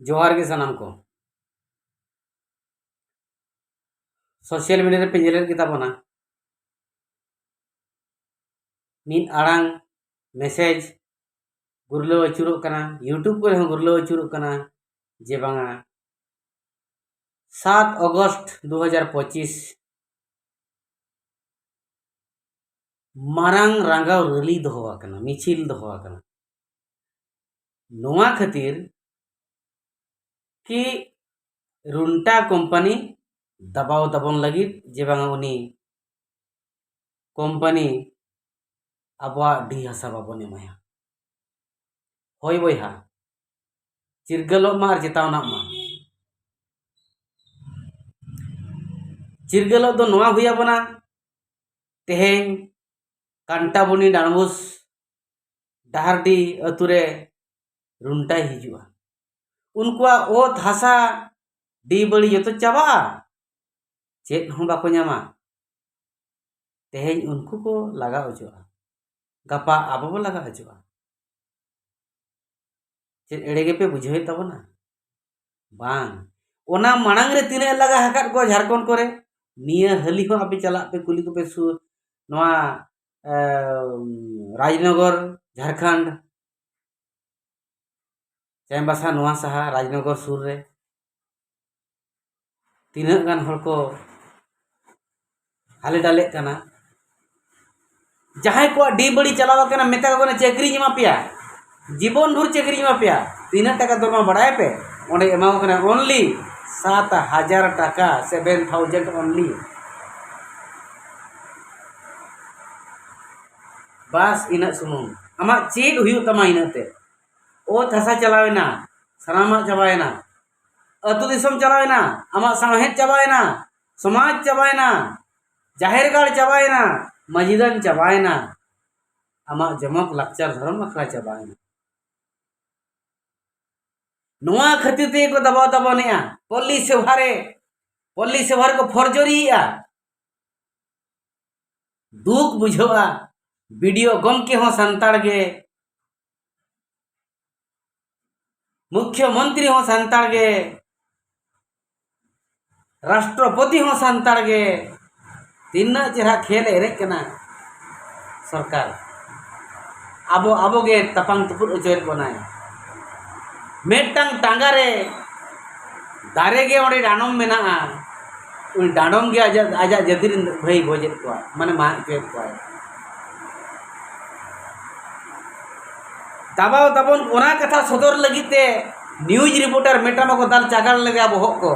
जोहार के सनाम को सोशल मीडिया पे जेलर की ताबोना मीन आड़ांग मैसेज गुरलो अचुरो कना यूट्यूब पर हम गुरलो अचुरो कना जे बांगा 7 अगस्त 2025 मारांग रांगाव रैली दोहवा कना मिছিল दोहवा कना नोआ खातिर कि रुंटा कंपनी दबाव दबन लगी जे बांगा उनी कंपनी आबवा डी हसा बाबन एमाया होय बयहा चिरगलो मा चेतावना मा चिरगलो दो नोआ हुया बना तेहें कांटाबुनी डानबुस डाहरडी अतुरे रुंटाई हिजुआ उनकुआ ओत हसा डी बड़ी जो चाबा चेत हूँ बाको ᱧᱟᱢᱟ तेहें उनको को लगा हजोआ गपा आबो बो लगा हजोआ चेत एड़े गे पे बुझाई तबना बांग ओना मांग रे तिने लगा हकात को झारखंड करे निया हली हो आपे चला पे कुली को पे सु नवा राजनगर झारखंड चाइबासा नवा सहा राजनगर सुर रे तीना गान हर को हाले डाले कना जहां को डी बड़ी चलावा कना मेता को चाकरी जमा पिया जीवन भर चाकरी जमा पिया 3 टाका दरमा बढ़ाए पे ओंडे एमाओ कना ओनली 7,000 टाका 7,000 ओनली बस इन सुमुंग आमा चेड हुयु तमा इनते ओ थसा चलावेना सनामा चबायना अतु दिसम चलावेना आमा साहेब चबायना समाज चबायना जाहेरगाड़ चबायना मजिदन चबायना आमा जमक लक्चर धर्म अखड़ा चबायना नोआ खातिर ते को दबाव दबावनेआ पल्ली सेवार को फरजरिया दुख बुझोआ वीडियो गमके हो संताड़ गे मुख्यमंत्री हो संताड़ गे राष्ट्रपति हो संताड़ गे तीना चेहरा खेल एरे कना सरकार आबो आबो गे तपंग तुपुर उचर बनाए मेटंग टांगारे दारे गे ओडे डानम मेना उन डानम गे आजा जदिर भाई भोजेत को माने मा के को दबाव दबन ओना कथा सदर लगिते न्यूज रिपोर्टर मेटामा को दाल चागार लगे बोहक को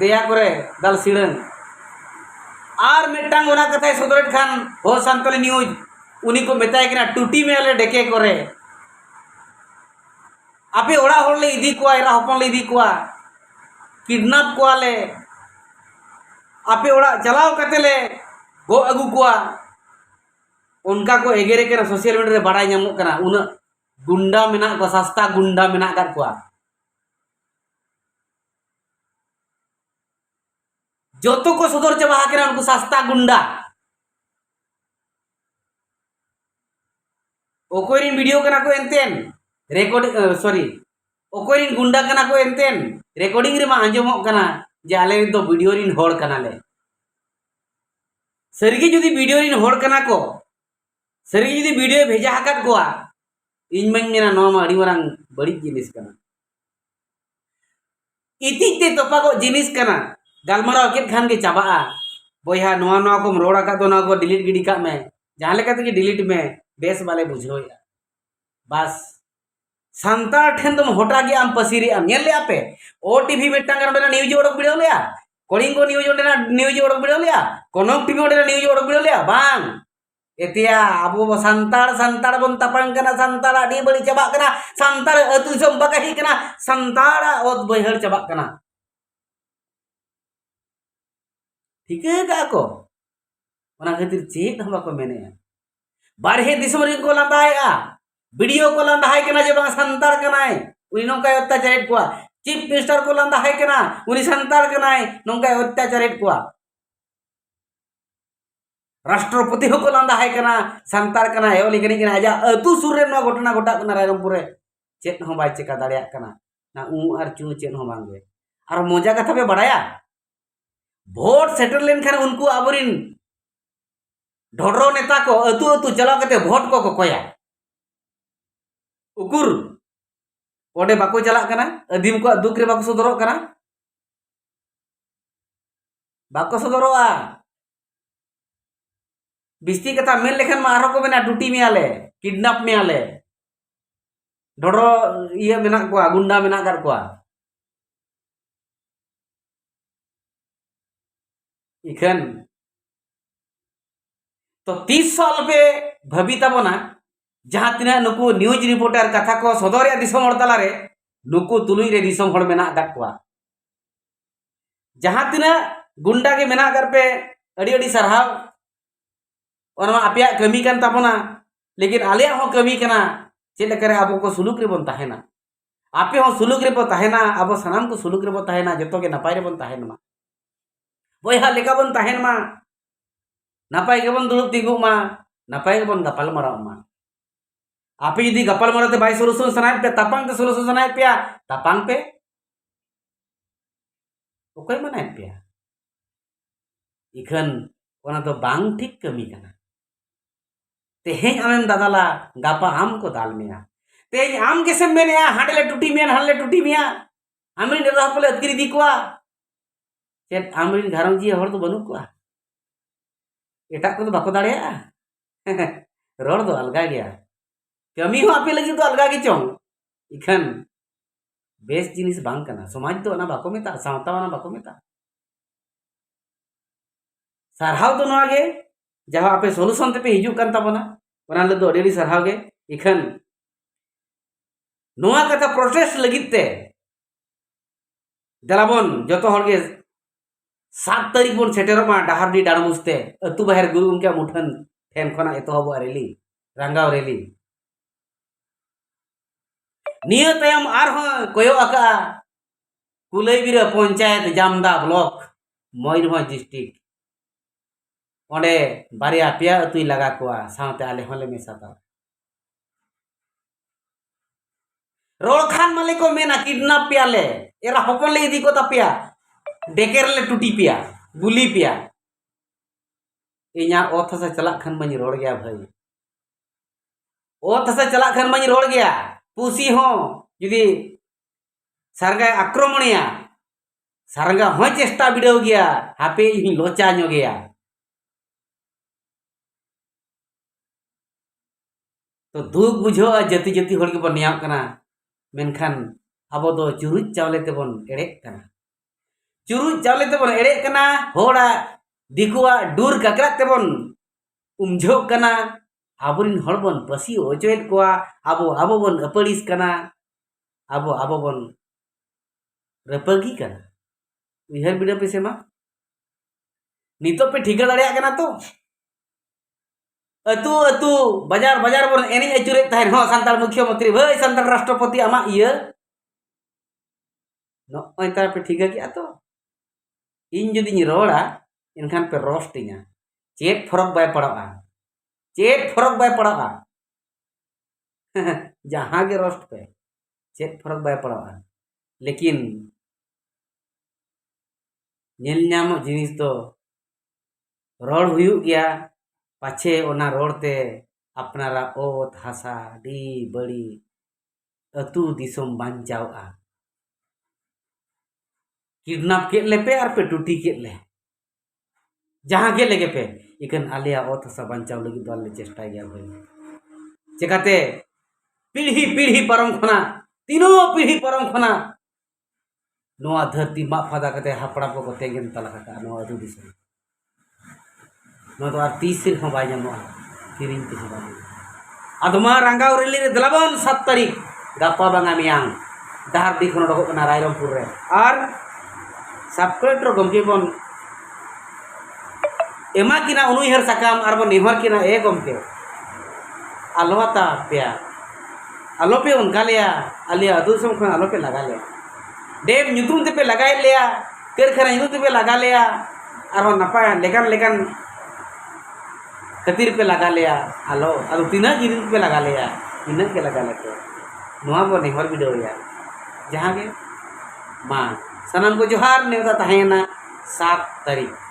दया करे दाल सिड़न आर मेटांग ओना कथा सदर खान हो सांतले न्यूज उनी को मेताय कना टूटी में ले डेके करे आपे ओड़ा होड़ ले इदी को एरा हपन ले इदी को किडनैप को ले आपे ओड़ा चलाव कते ले गो अगु को उनका को एगेरे के सोशल मीडिया रे बड़ाई नामो कना उना गुंडा मेना को सस्ता गुंडा मेना कर को जोतो को सदर चबा के उनको सस्ता गुंडा ओकोरिन वीडियो कना को एंतेन रेकॉर्डिंग सॉरी ओकोरिन गुंडा कना को एंतेन रेकॉर्डिंग रे मा आंजमो कना जे आले तो वीडियो रिन होड़ कना ले सरीगे जुदी वीडियो रिन होड़ कना को सरी जुदी वीडियो भेजा हकत को इन मन मेना नो मा अड़ी वरंग बड़ी जिनिस कना इतिते तोपा को जिनिस कना गालमारा केत खान के चाबा बोया नोआ नोआ को रोड़ा का तो ना को डिलीट गिडी का में जहां लेका ते डिलीट में बेस वाले बुझोया बस संतार ठेन तुम होटा गया आम पसीरी आम नेल ले आपे ओ टीवी में टांगा ओडना न्यूज ओडक बिडियो लेया कोडिंगो न्यूज ओडना न्यूज ओडक बिडियो लेया कोनोक टीवी ओडना न्यूज ओडक बिडियो लेया बांग एतिया अबो संताड़ बन तपन कना संताड़ अडी बड़ी चबा कना संताड़ अतु दिसम बकाही कना संताड़ ओत बहर चबा कना ठीक है का को ओना खातिर चेत हम को मेने बारहे दिसम रे को लंदाया वीडियो को लंदाय कना जे बा संताड़ कनाय उनी नोका अत्याचार को चीफ मिनिस्टर को लंदाय कना उनी संताड़ कनाय नोका अत्याचार को राष्ट्रपति को लंदा है कना संतार कना है ओली कनी कना आजा अतु सुर रे नो घटना घटा कना रायरंगपुर रे चेत हो बाय चेका दाड़िया कना ना और चू चेन हो बांगे और मजा कथा पे बढ़ाया भोट सेटल लेन खान उनको आबरिन ढोडरो नेता को अतु अतु चलाव कते भोट को कोया उकुर ओडे बाको चलाक कना अधीम को दुख रे बाको सदरो कना बाको सदरोआ बिस्ती कथा मेन लेखन मा आरो को मेना डूटी मियाले किडनैप मियाले ढोडरो इया मेना को गुंडा मेना कर को इखन तो 30 साल पे भाभी तबना जहां तिना नुकु न्यूज रिपोर्टर कथा को सदर दिसम हड़ तलारे नुकु तुलुई रे दिसम हड़ मेना गट को जहां तिना गुंडा के मेना कर पे अड़ी अड़ी सरहाव और आपिया कमी कान ताबना लेकिन आलिया हो कमी कना चेद करे आबो को सुलुक रे बन ताहेना आपे हो सुलुक रे बन ताहेना आबो सनाम को सुलुक रे बन ताहेना जतो के नपाय रे बन ताहेना बोया लेका बन ताहेन मा नपाय के बन दुलुप तिगु मा नपाय के बन गपाल मराव मा आपे यदि गपाल मराते बाय सोलुशन सनाय पे तापांग ते सोलुशन सनाय पे तापांग पे ओकय मनाय पे इखन ओना तो बांग ठीक कमी कना तेहें आमेम दादाला गापा आम को दाल मिया तेहें आम केसे मेने हाडले टूटी मिया हले टूटी मिया आमरी दादा पले अतकिरी दी कोआ चेत आमरी घरंजी हर तो बनु कोआ एटा को तो बाको दाड़िया रोड दो अलगा गया कमी हो आपे लगी तो अलगा के चोंग इखन बेस जिनिस बांग कना समाज तो ना बाको मेता सावता ना बाको मेता सरहाव तो नवागे जहां आपे सोलुशन ते पे हिजू कान ताबना ओना ले दो अडी सरहाव गे इखन नोआ कथा प्रोटेस्ट लगित ते दलाबन जतो हर गे 7 तारीख बन सेटेरमा डाहारडी डाणमुस्ते अतु बाहर गुरु उनके मुठन ठेन खना एतोहब रेली रंगाव रेली निय तयम आर हो कोयो आका कुलैबिरा पंचायत जामदा ब्लॉक मयूरभंज डिस्ट्रिक्ट ओंडे बारिया पिया अतुई लगा कोआ सावते आले होले मेसाता रोड खान माले को मेना किडनैप पियाले एरा हपन ले इदी को तापिया डेकेर ले टूटी पिया गुली पिया इन्या ओथ से चला खान मनी रोड गया भाई ओथ से चला खान मनी रोड गया पुसी हो यदि सरगा आक्रमणिया सरगा हो चेष्टा बिड़ाव गया हापे इन लोचा नो गया तो दुख बुझो जति जति हर के बन नियाम कना मेनखान अब दो चुरुज चावले ते बन एड़े कना चुरुज चावले ते बन एड़े कना होड़ा दिकुआ दूर ककरा ते बन उमझो कना आबुरिन हर बन पसी ओचोएत कोआ आबो आबो बन अपड़िस कना आबो आबो बन रपगी कना उहर बिड़ा पे सेमा नितो पे ठिका दाड़िया कना तो अतु अतु बाजार बाजार बन एनी अचुरे तहन हो संताल मुख्यमंत्री भाई संताल राष्ट्रपति आमा इया नय तार पे ठिका किया तो इन जदि रोड़ा इनखान पे रोस्टिंगा चेत फरक बाय पड़ा जहां के रोस्ट पे चेत फरक बाय पड़ा लेकिन नेल नाम जिनिस तो रोड हुयु गया पाछे ओना रोडते अपनारा ओत हासा डी बड़ी अतु दिसम बांचावा किडनैप के ले पे और पे टूटी के ले जहां के लेगे पे इकन आलिया ओत हासा बांचाव लगी दल चेष्टा गया भाई चिकाते पीढ़ी पीढ़ी परम खना तीनों पीढ़ी परम खना नोआ धरती मा फादा कते हापड़ा को तेंगेन तला कता नोआ अदु दिसम तो तीसर हो बाय किरिंग ते हो अदमा रंगाव रेली रे दलाबन 7 तारीख गापा बांगा मियांग दार दिखन डको कना रायरमपुर रे और सब कलेक्टर गमके बन एमा किना उनुहर साकाम और बन निहर किना ए गमके आलोता पेया आलोपे उनका लिया आलिया अदुसम खन आलोपे लगा ले डेम नुतुम ते पे लगाय लिया करखना नुतुम ते पे लगा लिया और नपाय लेकन लेकन कतिर पे लगा लिया आलो अब तीना जिनिस पे लगा लिया इन्हें के लगा लेते नोआ बो निहर वीडियो या जहाँ के मा सनम को जोहार नेवता तहेना 7 तारीख